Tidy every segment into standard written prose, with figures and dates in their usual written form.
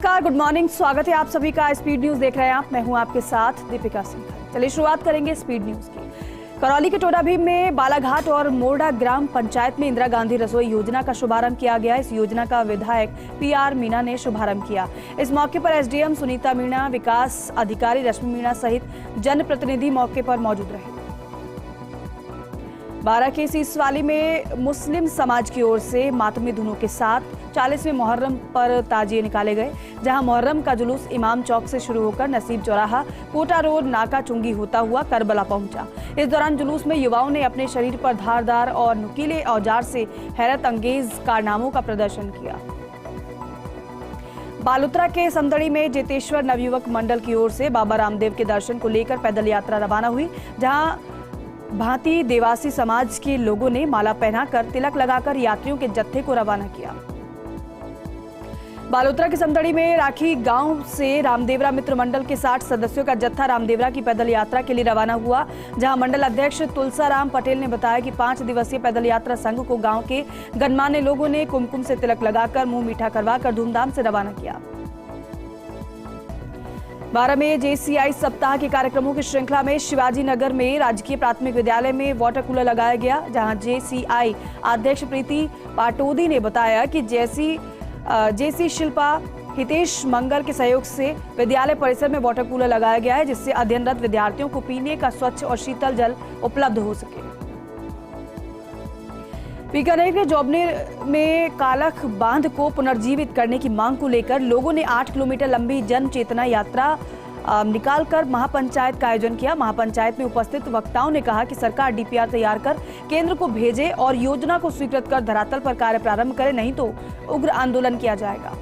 नमस्कार, good morning. स्वागत है आप सभी का स्पीड न्यूज देख रहे हैं आप। मैं हूं आपके साथ दीपिका सिंह। चलिए शुरुआत करेंगे स्पीड न्यूज की। करौली के टोडा भीम में बालाघाट और मोरडा ग्राम पंचायत में इंदिरा गांधी रसोई योजना का शुभारंभ किया गया। इस योजना का विधायक PR मीणा ने शुभारंभ किया। इस मौके पर SDM सुनीता मीणा, विकास अधिकारी रश्मि मीणा सहित जनप्रतिनिधि मौके पर मौजूद रहे। बारा के सीसवाली में मुस्लिम समाज की ओर से मातमी धुनों के साथ 40वें मुहर्रम पर ताजिए निकाले गए, जहां मुहर्रम का जुलूस इमाम चौक से शुरू होकर नसीब चौराहा, कोटा रोड, नाका चुंगी होता हुआ करबला पहुंचा। इस दौरान जुलूस में युवाओं ने अपने शरीर पर धारदार और नुकीले औजार से हैरत अंगेज कारनामों का प्रदर्शन किया। बालोतरा के समदड़ी में जेतेश्वर नवयुवक मंडल की ओर से बाबा रामदेव के दर्शन को लेकर पैदल यात्रा रवाना हुई, जहां भांति देवासी समाज के लोगों ने माला पहनाकर तिलक लगाकर यात्रियों के जत्थे को रवाना किया। बालोतरा के समदड़ी में राखी गांव से रामदेवरा मित्र मंडल के 60 सदस्यों का जत्था रामदेवरा की पैदल यात्रा के लिए रवाना हुआ, जहां मंडल अध्यक्ष तुलसाराम पटेल ने बताया कि 5 दिवसीय पैदल यात्रा संघ को गांव के गणमान्य लोगों ने कुमकुम से तिलक लगाकर मुंह मीठा करवाकर धूमधाम से रवाना किया। बारा में JCI सप्ताह के कार्यक्रमों की श्रृंखला में शिवाजी नगर में राजकीय प्राथमिक विद्यालय में वाटर कूलर लगाया गया, जहां JCI अध्यक्ष प्रीति पाटोदी ने बताया कि JC शिल्पा हितेश मंगल के सहयोग से विद्यालय परिसर में वाटर कूलर लगाया गया है, जिससे अध्ययनरत विद्यार्थियों को पीने का स्वच्छ और शीतल जल उपलब्ध हो सके। बीकानेर के जोबनेर में कालख बांध को पुनर्जीवित करने की मांग को लेकर लोगों ने 8 किलोमीटर लंबी जन चेतना यात्रा निकालकर महापंचायत का आयोजन किया। महापंचायत में उपस्थित वक्ताओं ने कहा कि सरकार DPR तैयार कर केंद्र को भेजे और योजना को स्वीकृत कर धरातल पर कार्य प्रारंभ करे, नहीं तो उग्र आंदोलन किया जाएगा।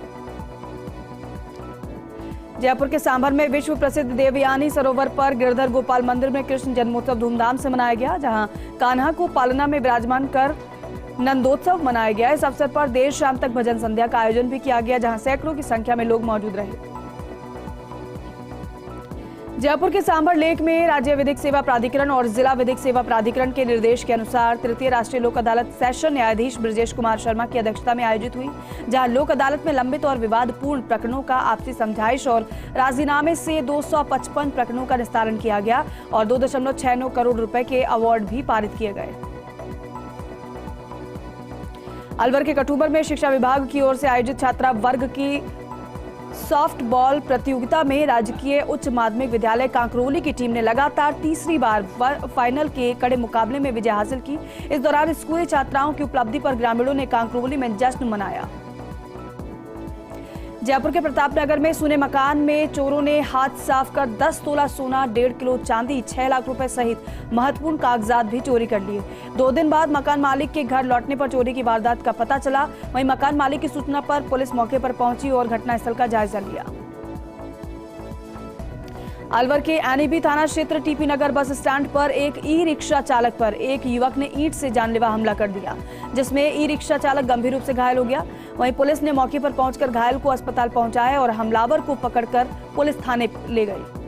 जयपुर के सांभर में विश्व प्रसिद्ध देवयानी सरोवर पर गिरधर गोपाल मंदिर में कृष्ण जन्मोत्सव धूमधाम से मनाया गया, जहां कान्हा को पालना में विराजमान कर नंदोत्सव मनाया गया। इस अवसर पर देर शाम तक भजन संध्या का आयोजन भी किया गया, जहां सैकड़ों की संख्या में लोग मौजूद रहे। जयपुर के सांभर लेक में राज्य विधिक सेवा प्राधिकरण और जिला विधिक सेवा प्राधिकरण के निर्देश के अनुसार तृतीय राष्ट्रीय लोक अदालत सेशन न्यायाधीश ब्रजेश कुमार शर्मा की अध्यक्षता में आयोजित हुई, जहां लोक अदालत में लंबित और विवादपूर्ण प्रकरणों का आपसी समझाइश और राजीनामे से 255 प्रकरणों का निस्तारण किया गया और 2.69 करोड़ रुपए के अवार्ड भी पारित किए गए। अलवर के कठुबर में शिक्षा विभाग की ओर से आयोजित छात्रा वर्ग की सॉफ्ट बॉल प्रतियोगिता में राजकीय उच्च माध्यमिक विद्यालय कांकरोली की टीम ने लगातार तीसरी बार फाइनल के कड़े मुकाबले में विजय हासिल की। इस दौरान स्कूली छात्राओं की उपलब्धि पर ग्रामीणों ने कांकरोली में जश्न मनाया। जयपुर के प्रतापनगर में सुने मकान में चोरों ने हाथ साफ कर 10 तोला सोना, 1.5 किलो चांदी, 6 लाख रुपए सहित महत्वपूर्ण कागजात भी चोरी कर लिए। 2 दिन बाद मकान मालिक के घर लौटने पर चोरी की वारदात का पता चला। वहीं मकान मालिक की सूचना पर पुलिस मौके पर पहुंची और घटनास्थल का जायजा लिया। अलवर के NEB थाना क्षेत्र TP नगर बस स्टैंड पर एक ई-रिक्शा चालक पर एक युवक ने ईंट से जानलेवा हमला कर दिया, जिसमें ई-रिक्शा चालक गंभीर रूप से घायल हो गया। वहीं पुलिस ने मौके पर पहुंचकर घायल को अस्पताल पहुंचाया और हमलावर को पकड़कर पुलिस थाने ले गई।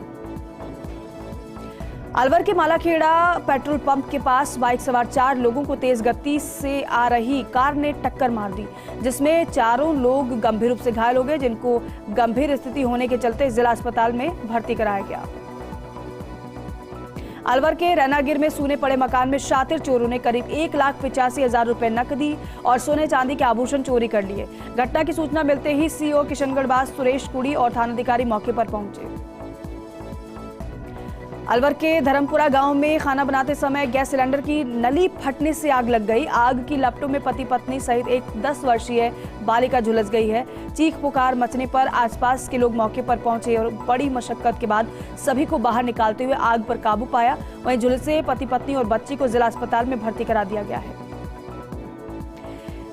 अलवर के मालाखेड़ा पेट्रोल पंप के पास बाइक सवार 4 लोगों को तेज गति से आ रही कार ने टक्कर मार दी, जिसमें चारों लोग गंभीर रूप से घायल हो गए, जिनको गंभीर स्थिति होने के चलते जिला अस्पताल में भर्ती कराया गया। अलवर के रैनागिर में सूने पड़े मकान में शातिर चोरों ने करीब 1,85,000 रुपए नकदी और सोने चांदी के आभूषण चोरी कर लिए। घटना की सूचना मिलते ही CO किशनगढ़ सुरेश कुड़ी और थानाधिकारी मौके पर पहुंचे। अलवर के धर्मपुरा गांव में खाना बनाते समय गैस सिलेंडर की नली फटने से आग लग गई। आग की लपटों में पति पत्नी सहित एक 10 वर्षीय बालिका झुलस गई है। चीख पुकार मचने पर आसपास के लोग मौके पर पहुंचे और बड़ी मशक्कत के बाद सभी को बाहर निकालते हुए आग पर काबू पाया। वहीं झुलसे पति पत्नी और बच्ची को जिला अस्पताल में भर्ती करा दिया गया है।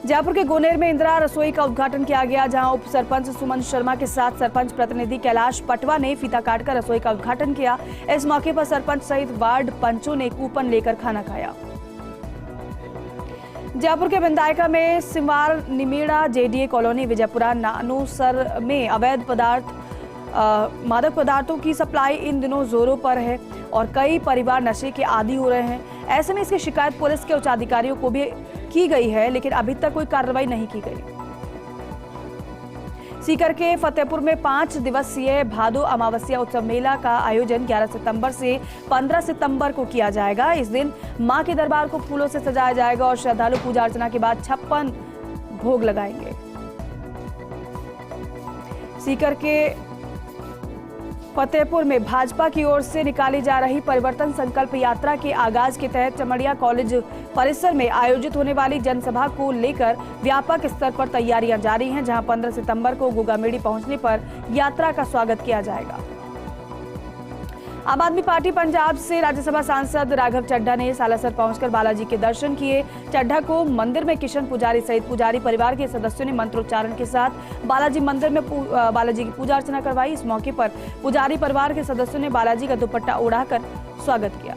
जयपुर के गोनेर में इंदिरा रसोई का उद्घाटन किया गया, जहां उप सरपंच सुमन शर्मा के साथ सरपंच प्रतिनिधि कैलाश पटवा ने फीता काटकर रसोई का उद्घाटन किया। इस मौके पर सरपंच सहित वार्ड पंचों ने कूपन लेकर खाना खाया। जयपुर के बिंदायका में सिमवार निमेड़ा JDA कॉलोनी विजयपुरा नानोसर में अवैध मादक पदार्थों की सप्लाई इन दिनों जोरों पर है और कई परिवार नशे के आदी हो रहे हैं। ऐसे में इसकी शिकायत पुलिस के उच्च अधिकारियों को भी की गई है, लेकिन अभी तक कोई कार्रवाई नहीं की गई। सीकर के फतेहपुर में 5 दिवसीय भादो अमावस्या उत्सव मेला का आयोजन 11 सितंबर से 15 सितंबर को किया जाएगा। इस दिन मां के दरबार को फूलों से सजाया जाएगा और श्रद्धालु पूजा अर्चना के बाद 56 भोग लगाएंगे। सीकर के फतेहपुर में भाजपा की ओर से निकाली जा रही परिवर्तन संकल्प यात्रा के आगाज के तहत चमड़िया कॉलेज परिसर में आयोजित होने वाली जनसभा को लेकर व्यापक स्तर पर तैयारियां जारी हैं, जहां 15 सितंबर को गोगामेड़ी पहुंचने पर यात्रा का स्वागत किया जाएगा। आम आदमी पार्टी पंजाब से राज्यसभा सांसद राघव चड्ढा ने सालासर पहुंचकर बालाजी के दर्शन किए। चड्ढा को मंदिर में किशन पुजारी सहित पुजारी परिवार के सदस्यों ने मंत्रोच्चारण के साथ बालाजी मंदिर में बालाजी की पूजा अर्चना करवाई। इस मौके पर पुजारी परिवार के सदस्यों ने बालाजी का दुपट्टा ओढ़ाकर स्वागत किया।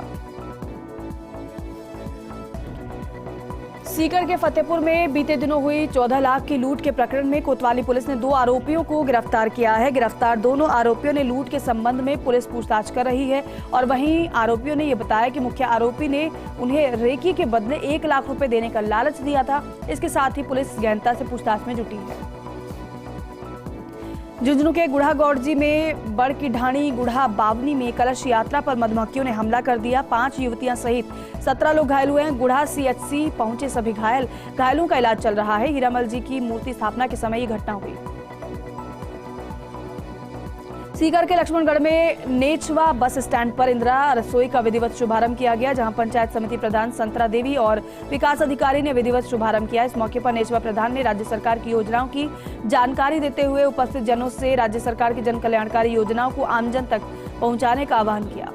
सीकर के फतेहपुर में बीते दिनों हुई 14 लाख की लूट के प्रकरण में कोतवाली पुलिस ने 2 आरोपियों को गिरफ्तार किया है। गिरफ्तार दोनों आरोपियों ने लूट के संबंध में पुलिस पूछताछ कर रही है और वहीं आरोपियों ने यह बताया कि मुख्य आरोपी ने उन्हें रेकी के बदले 1 लाख रुपए देने का लालच दिया था। इसके साथ ही पुलिस गहनता से पूछताछ में जुटी है। झुंझुनू के गुढ़ा गौड़जी में बड़ की ढाणी गुढ़ा बावनी में कलश यात्रा पर मधुमक्खियों ने हमला कर दिया। 5 युवतियां सहित 17 लोग घायल हुए हैं। गुढ़ा सीएचसी पहुंचे सभी घायलों का इलाज चल रहा है। हीरामल जी की मूर्ति स्थापना के समय ये घटना हुई। सीकर के लक्ष्मणगढ़ में नेचवा बस स्टैंड पर इंदिरा रसोई का विधिवत शुभारंभ किया गया, जहां पंचायत समिति प्रधान संतरा देवी और विकास अधिकारी ने विधिवत शुभारंभ किया। इस मौके पर नेचवा प्रधान ने राज्य सरकार की योजनाओं की जानकारी देते हुए उपस्थित जनों से राज्य सरकार की जन कल्याणकारी योजनाओं को आमजन तक पहुंचाने का आह्वान किया।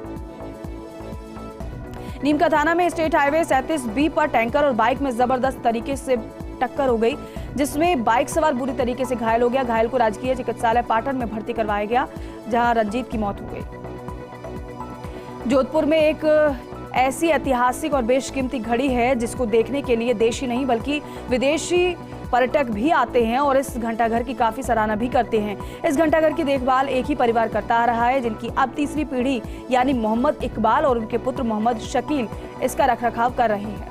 नीमका थाना में स्टेट हाईवे 37B पर टैंकर और बाइक में जबरदस्त तरीके से टक्कर हो गई, जिसमें बाइक सवार बुरी तरीके से घायल हो गया। घायल को राजकीय चिकित्सालय पाटन में भर्ती करवाया गया, जहां रंजीत की मौत हो गई। जोधपुर में एक ऐसी ऐतिहासिक और बेशकीमती घड़ी है जिसको देखने के लिए देशी नहीं बल्कि विदेशी पर्यटक भी आते हैं और इस घंटाघर की काफी सराहना भी करते हैं। इस घंटाघर की देखभाल एक ही परिवार करता आ रहा है, जिनकी अब तीसरी पीढ़ी यानी मोहम्मद इकबाल और उनके पुत्र मोहम्मद शकील इसका रखरखाव कर रहे हैं।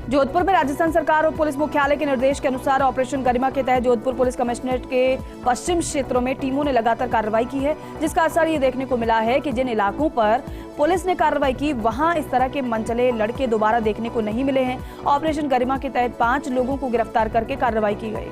जोधपुर में राजस्थान सरकार और पुलिस मुख्यालय के निर्देश के अनुसार ऑपरेशन गरिमा के तहत जोधपुर पुलिस कमिश्नरेट के पश्चिम क्षेत्रों में टीमों ने लगातार कार्रवाई की है, जिसका असर ये देखने को मिला है कि जिन इलाकों पर पुलिस ने कार्रवाई की वहां इस तरह के मनचले लड़के दोबारा देखने को नहीं मिले हैं। ऑपरेशन गरिमा के तहत 5 लोगों को गिरफ्तार करके कार्रवाई की गई।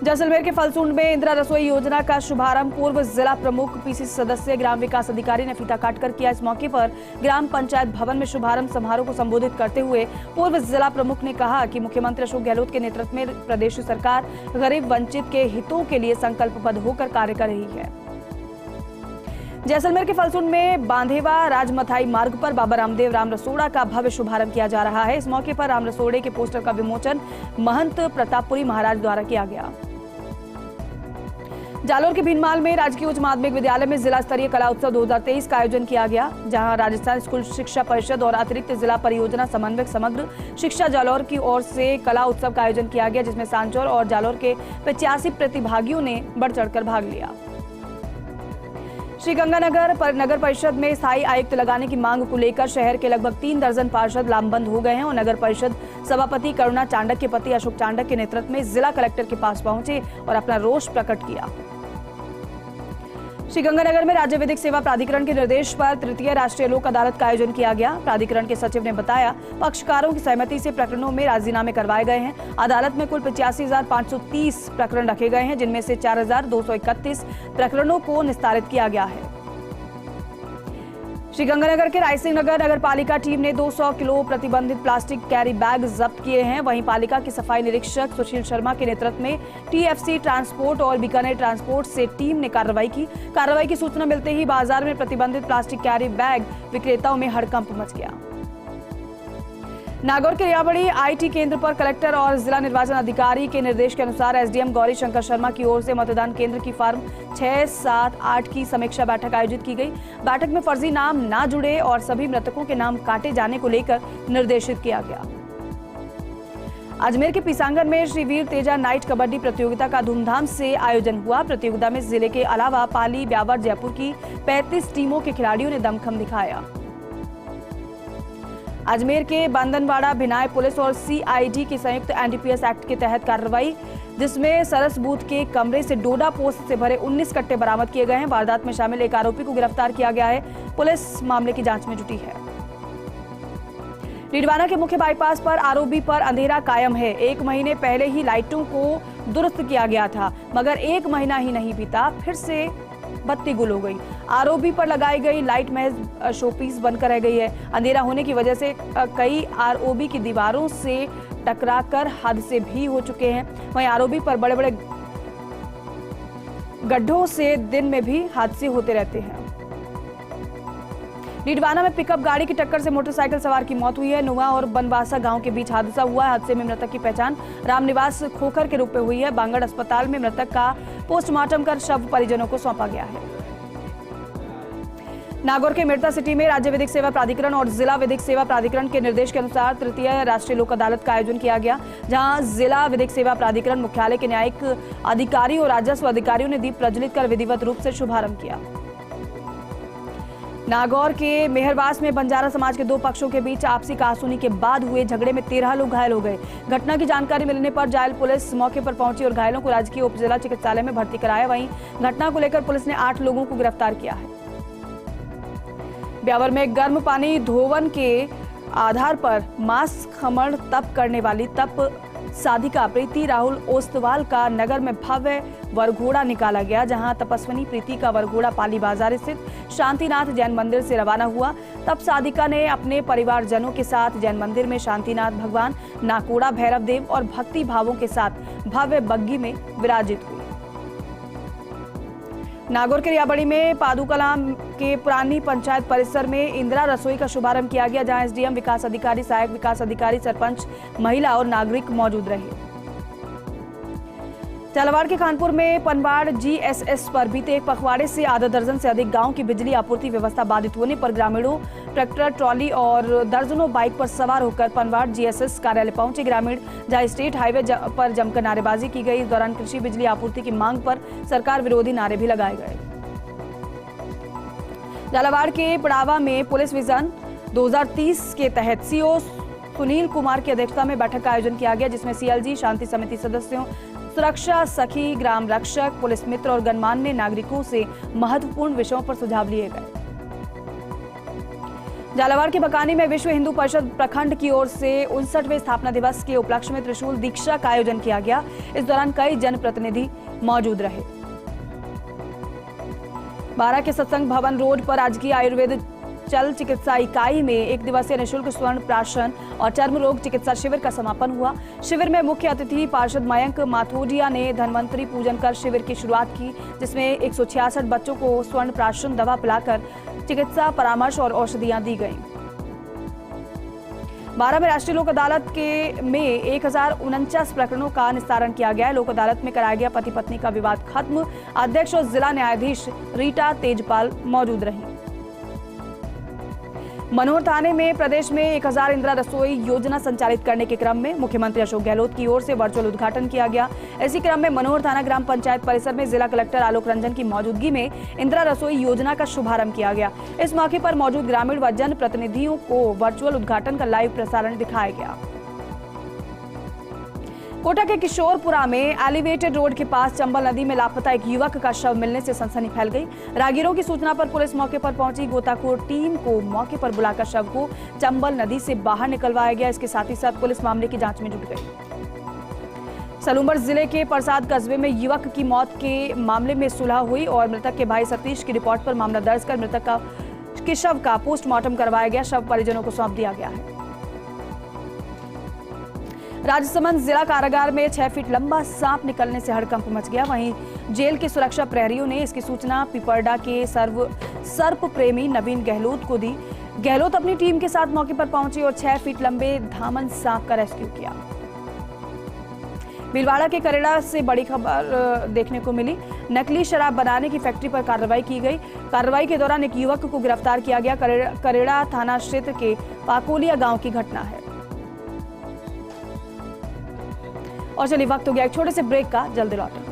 जैसलमेर के फलसूंड में इंदिरा रसोई योजना का शुभारंभ पूर्व जिला प्रमुख पीसीसी सदस्य ग्राम विकास अधिकारी ने फीता काटकर किया। इस मौके पर ग्राम पंचायत भवन में शुभारंभ समारोह को संबोधित करते हुए पूर्व जिला प्रमुख ने कहा कि मुख्यमंत्री अशोक गहलोत के नेतृत्व में प्रदेश सरकार गरीब वंचित के हितों के लिए संकल्पबद्ध होकर कार्य कर रही है। जैसलमेर के फलसूंड में बांधेवा राजमथाई मार्ग पर बाबा रामदेव राम रसोड़ा का भव्य शुभारंभ किया जा रहा है। इस मौके पर राम रसोड़े के पोस्टर का विमोचन महंत प्रतापपुरी महाराज द्वारा किया गया। जालोर के भीनमाल में राजकीय उच्च माध्यमिक विद्यालय में जिला स्तरीय कला उत्सव 2023 का आयोजन किया गया, जहां राजस्थान स्कूल शिक्षा परिषद और अतिरिक्त जिला परियोजना समन्वयक समग्र शिक्षा जालोर की ओर से कला उत्सव का आयोजन किया गया, जिसमें सांचौर और जालोर के 85 प्रतिभागियों ने बढ़ चढ़कर भाग लिया। श्रीगंगानगर नगर परिषद में स्थायी आयुक्त लगाने की मांग को लेकर शहर के लगभग 3 दर्जन पार्षद लामबंद हो गए हैं और नगर परिषद सभापति करुणा चांडक के पति अशोक चांडक के नेतृत्व में जिला कलेक्टर के पास पहुंचे और अपना रोष प्रकट किया। श्रीगंगानगर में राज्य विधिक सेवा प्राधिकरण के निर्देश पर तृतीय राष्ट्रीय लोक अदालत का आयोजन किया गया। प्राधिकरण के सचिव ने बताया, पक्षकारों की सहमति से प्रकरणों में राजीनामे करवाए गए हैं। अदालत में कुल 85,530 प्रकरण रखे गए हैं, जिनमें से 4,231 प्रकरणों को निस्तारित किया गया है। श्रीगंगानगर के रायसिंह नगर नगर पालिका टीम ने 200 किलो प्रतिबंधित प्लास्टिक कैरी बैग जब्त किए हैं। वहीं पालिका के सफाई निरीक्षक सुशील शर्मा के नेतृत्व में टीएफसी ट्रांसपोर्ट और बीकानेर ट्रांसपोर्ट से टीम ने कार्रवाई की। कार्रवाई की सूचना मिलते ही बाजार में प्रतिबंधित प्लास्टिक कैरी बैग विक्रेताओं में हड़कंप मच गया। नागौर के रियाबड़ी आईटी केंद्र पर कलेक्टर और जिला निर्वाचन अधिकारी के निर्देश के अनुसार एसडीएम गौरी शंकर शर्मा की ओर से मतदान केंद्र की फॉर्म 6, 7, 8 की समीक्षा बैठक आयोजित की गई। बैठक में फर्जी नाम ना जुड़े और सभी मृतकों के नाम काटे जाने को लेकर निर्देशित किया गया। अजमेर के पीसांगन में श्री वीर तेजा नाइट कबड्डी प्रतियोगिता का धूमधाम से आयोजन हुआ। प्रतियोगिता में जिले के अलावा पाली, ब्यावर, जयपुर की 35 टीमों के खिलाड़ियों ने दमखम दिखाया। अजमेर के बांदनवाड़ा भिनाय पुलिस और CID की संयुक्त NDPS एक्ट के तहत कार्रवाई, जिसमें सरस बूथ के कमरे से डोडा पोस्ट से भरे 19 कट्टे बरामद किए गए हैं। वारदात में शामिल एक आरोपी को गिरफ्तार किया गया है। पुलिस मामले की जांच में जुटी है। नीडवाना के मुख्य बाईपास पर ROB पर अंधेरा कायम है। 1 महीने पहले ही लाइटों को दुरुस्त किया गया था, मगर 1 महीना ही नहीं बीता, फिर से बत्ती गुल हो गई। ROB पर लगाई गई लाइट महज शोपीस बनकर रह गई है। अंधेरा होने की वजह से कई ROB की दीवारों से टकराकर हादसे भी हो चुके हैं। वहीं ROB पर बड़े बड़े गड्ढों से दिन में भी हादसे होते रहते हैं। नीडवाना में पिकअप गाड़ी की टक्कर से मोटरसाइकिल सवार की मौत हुई है। नुआ और बनवासा गांव के बीच हादसा हुआ है। हादसे में मृतक की पहचान रामनिवास खोखर के रूप में हुई है। बांगड़ अस्पताल में मृतक का पोस्टमार्टम कर शव परिजनों को सौंपा गया है। नागौर के मिर्ता सिटी में राज्य विधिक सेवा प्राधिकरण और जिला विधिक सेवा प्राधिकरण के निर्देश के अनुसार तृतीय राष्ट्रीय लोक अदालत का आयोजन किया गया, जहां जिला विधिक सेवा प्राधिकरण मुख्यालय के न्यायिक अधिकारी और राजस्व अधिकारियों ने दीप प्रज्वलित कर विधिवत रूप से शुभारंभ किया। नागौर के मेहरवास में बंजारा समाज के 2 पक्षों के बीच आपसी कहासुनी के बाद हुए झगड़े में 13 लोग घायल हो गए। घटना की जानकारी मिलने पर जायल पुलिस मौके पर पहुंची और घायलों को राजकीय उप जिला चिकित्सालय में भर्ती कराया। वहीं घटना को लेकर पुलिस ने 8 लोगों को गिरफ्तार किया है। ब्यावर में गर्म पानी धोवन के आधार पर मांस खमण तप करने वाली तप साधिका प्रीति राहुल ओस्तवाल का नगर में भव्य वरघोड़ा निकाला गया, जहां तपस्विनी प्रीति का वरघोड़ा पाली बाजार स्थित शांतिनाथ जैन मंदिर से रवाना हुआ। तब साधिका ने अपने परिवारजनों के साथ जैन मंदिर में शांतिनाथ भगवान, नाकोड़ा भैरव देव और भक्ति भावों के साथ भव्य बग्गी में विराजित हुई। नागौर के रियाबड़ी में पादुकला के पुरानी पंचायत परिसर में इंदिरा रसोई का शुभारंभ किया गया, जहां SDM, विकास अधिकारी, सहायक विकास अधिकारी, सरपंच, महिला और नागरिक मौजूद रहे। झालावाड़ के खानपुर में पनवाड़ GSS पर बीते एक पखवाड़े से आधा दर्जन से अधिक गांव की बिजली आपूर्ति व्यवस्था बाधित होने पर ग्रामीणों ट्रैक्टर, ट्रॉली और दर्जनों बाइक पर सवार होकर पनवाड़ GSS कार्यालय पहुंचे ग्रामीण, जहां स्टेट हाईवे पर जमकर नारेबाजी की गई। इस दौरान कृषि बिजली आपूर्ति की मांग पर सरकार विरोधी नारे भी लगाए गए। झालावाड़ के पड़ावा में पुलिस विजन 2030 के तहत CO सुनील कुमार की अध्यक्षता में बैठक का आयोजन किया गया, जिसमें CLG, शांति समिति सदस्यों, सुरक्षा सखी, ग्राम रक्षक, पुलिस मित्र और गणमान्य नागरिकों से महत्वपूर्ण विषयों पर सुझाव लिए गए। झालावाड़ के बकानी में विश्व हिंदू परिषद प्रखंड की ओर से 59वें स्थापना दिवस के उपलक्ष्य में त्रिशूल दीक्षा का आयोजन किया गया। इस दौरान कई जनप्रतिनिधि मौजूद रहे। बारा के सत्संग भवन रोड पर राजकीय आयुर्वेद चल चिकित्सा इकाई में 1 दिवसीय निःशुल्क स्वर्ण प्राशन और चर्म रोग चिकित्सा शिविर का समापन हुआ। शिविर में मुख्य अतिथि पार्षद मयंक माथोडिया ने धन्वंतरी पूजन कर शिविर की शुरुआत की, जिसमें 166 बच्चों को स्वर्ण प्राशन दवा पिलाकर चिकित्सा परामर्श और औषधियां दी गईं। बारा में राष्ट्रीय लोक अदालत में 1049 प्रकरणों का निस्तारण किया गया। लोक अदालत में कराया गया पति पत्नी का विवाद खत्म। अध्यक्ष और जिला न्यायाधीश रीटा तेजपाल मौजूद रही। मनोहर थाने में प्रदेश में 1000 इंदिरा रसोई योजना संचालित करने के क्रम में मुख्यमंत्री अशोक गहलोत की ओर से वर्चुअल उद्घाटन किया गया। इसी क्रम में मनोहर थाना ग्राम पंचायत परिसर में जिला कलेक्टर आलोक रंजन की मौजूदगी में इंदिरा रसोई योजना का शुभारंभ किया गया। इस मौके पर मौजूद ग्रामीण व जन प्रतिनिधियों को वर्चुअल उद्घाटन का लाइव प्रसारण दिखाया गया। कोटा के किशोरपुरा में एलिवेटेड रोड के पास चंबल नदी में लापता एक युवक का शव मिलने से सनसनी फैल गई। राहगीरों की सूचना पर पुलिस मौके पर पहुंची। गोताखोर टीम को मौके पर बुलाकर शव को चंबल नदी से बाहर निकलवाया गया। इसके साथ ही साथ पुलिस मामले की जांच में जुट गई। सलूमर जिले के परसाद कस्बे में युवक की मौत के मामले में सुलह हुई और मृतक के भाई सतीश की रिपोर्ट पर मामला दर्ज कर मृतक के शव का पोस्टमार्टम करवाया गया। शव परिजनों को सौंप दिया गया है। राजसमंद जिला कारागार में 6 फीट लंबा सांप निकलने से हड़कंप मच गया। वहीं जेल के सुरक्षा प्रहरियों ने इसकी सूचना पिपरडा के सर्प प्रेमी नवीन गहलोत को दी। गहलोत अपनी टीम के साथ मौके पर पहुंचे और 6 फीट लंबे धामन सांप का रेस्क्यू किया। भीलवाड़ा के करेड़ा से बड़ी खबर देखने को मिली। नकली शराब बनाने की फैक्ट्री पर कार्रवाई की गई। कार्रवाई के दौरान एक युवक को गिरफ्तार किया गया। करेड़ा थाना क्षेत्र के पाकोलिया गांव की घटना है। और चलिए वक्त हो गया एक छोटे से ब्रेक का, जल्दी लौटें।